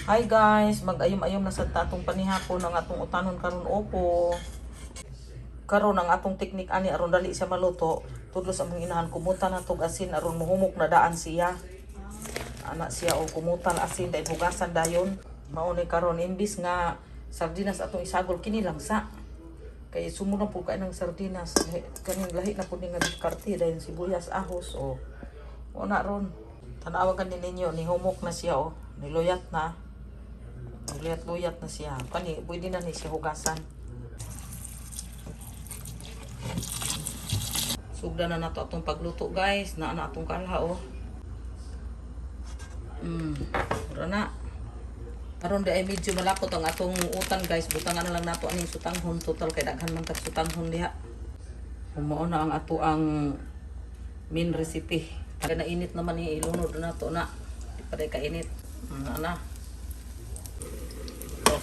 Hi guys, mag-ayom-ayom na sa tatong panihapon ang atong utanon karon opo. Karon ang atong teknik ani aron dali siya maluto. Tudlos among inahan kumutan na tog asin aron muhumok na daan siya. Ana siya o kumutan asin dahil hugasan dayon. Mao ni karon imbis nga sardinas atong isagol kini lang sa. Kay sumo na po kay ng sardinas. Kaning lahi na po ni nga diskarte dahil sibuyas ahos o. O na ron. Tanawagan din ninyo ni humok na siya o. Niluyat na. Luyat-luyat na siya. Kani, pwede na ni siya hugasan. Sugda na nato atong pagluto guys. Na atong kalha o. Mura na. Karon di ay medyo malapot ang atong utan guys. Butangan na lang nato aning sutanghon. Total kay daghan man kag sutanghon diha. Mao na ang ato ang main recipe. Kaya nainit naman ni ilunod na to na. Di pa rin kainit. Na.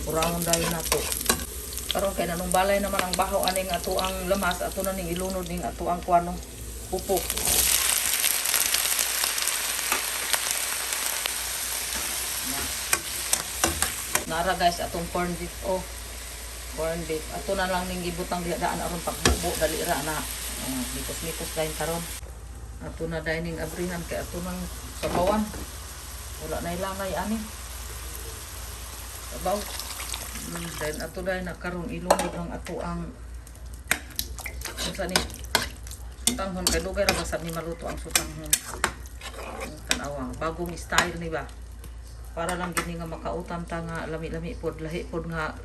Kurang dahil na to. Karon kay nanong balay naman ang bahaw aning ato ang lamas. Ato na ning ilunod ning ato ang kuano. Pupok. Nara guys atong corn beef oh. Corn beef. Ato na lang ning gibutang daan aron pagbubo dali ra na. Mikos-mikos dayon karon. Ato na dining abrihan kay ato nang sabawan. Wala na ilangay ani. Sabaw. Dahil ato dahil na karon ilunod ng ato ang ni sutanghon kay dugay ra basab ni maluto ang sutanghon. Tanawang bagong style ni ba. Para lang gini nga makautam ta nga lami-lami pod lahi pod nga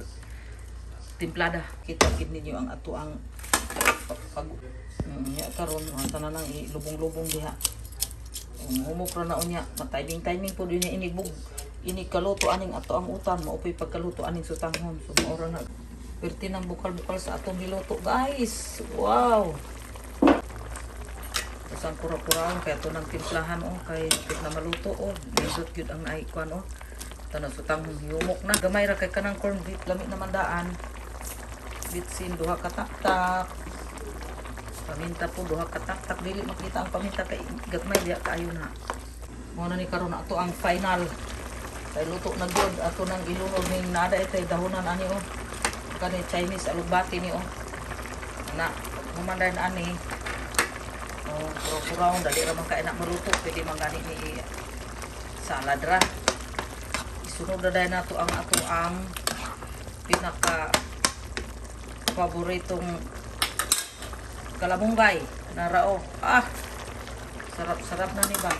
timplada. Kita gid ninyo ang ato ang karon tanan nang ilubong-lubong diha. Humok ra na unya, timing pod niya inibog. Ini kaluto aning ato ang utan, maupay pagkaluto aning sutanghon. So maura na perti ng bukal-bukal sa atong niluto, guys. Wow. Kasang pura-puraon kay ato nang timplahan oh, kay pit na maluto oh. Medot gyud ang naikuan oh. Tanang sutanghon humok na. Gamay ra kay kanang corn beef, lami naman daan. Bitsin duha ka tak-tak. Paminta po duha ka tak-tak, dili makita ang paminta kay gagmay diha kaayo na. Mo na ni karon ato ang final. Kay luto na gyud ato nang ilunod ning nada itay dahonan ani oh. Kani Chinese alugbati ni oh. Na humanday na ani. Oh, puro-puraon dali ra man kay na maluto, pwede man gani ni salad ra. Isunod na dayon nato ang ato ang pinaka paboritong kalamunggay na rao. Ah. Sarap-sarap na ni ba.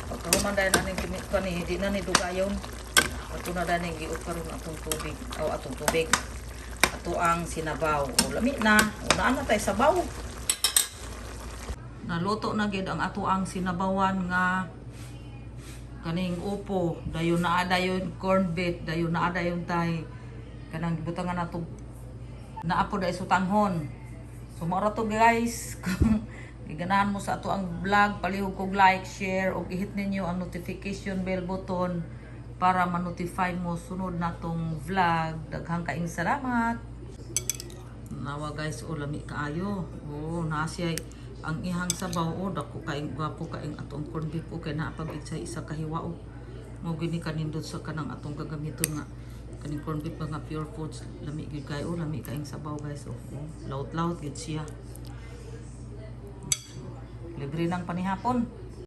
Pagkahuman dahil naning kimit ka ni, hindi na ni dugayon. Ato na dahil nang giot karon atong tubig. O atong tubig. Ato ang sinabaw. O lami na. Unaan na tayo sabaw. Naluto na gid ang ato ang sinabawan nga kaning upo. Dayon na dayon corn beef. Dayon na dayon tay. Kanang gibutangan nato naapo dahil sutanghon. So maura to guys. Giganahan mo sa ato ang vlog, palihog kog like, share, o i-hit ninyo ang notification bell button para ma-notify mo sunod na tong vlog. Daghang kaing salamat. Nawa guys, o lami kaayo. O nasiyay ang ihang sabaw o dako kaing gwapo kaing atong corn beef o kay naapagit sa isa kahiwa o. Mo gini kanindot sa kanang atong gagamiton nga kaning corn beef nga pure foods. Lami gyud kay o lami kaing sabaw guys o. Laut-laut gyud siya. Libre ng panihapon.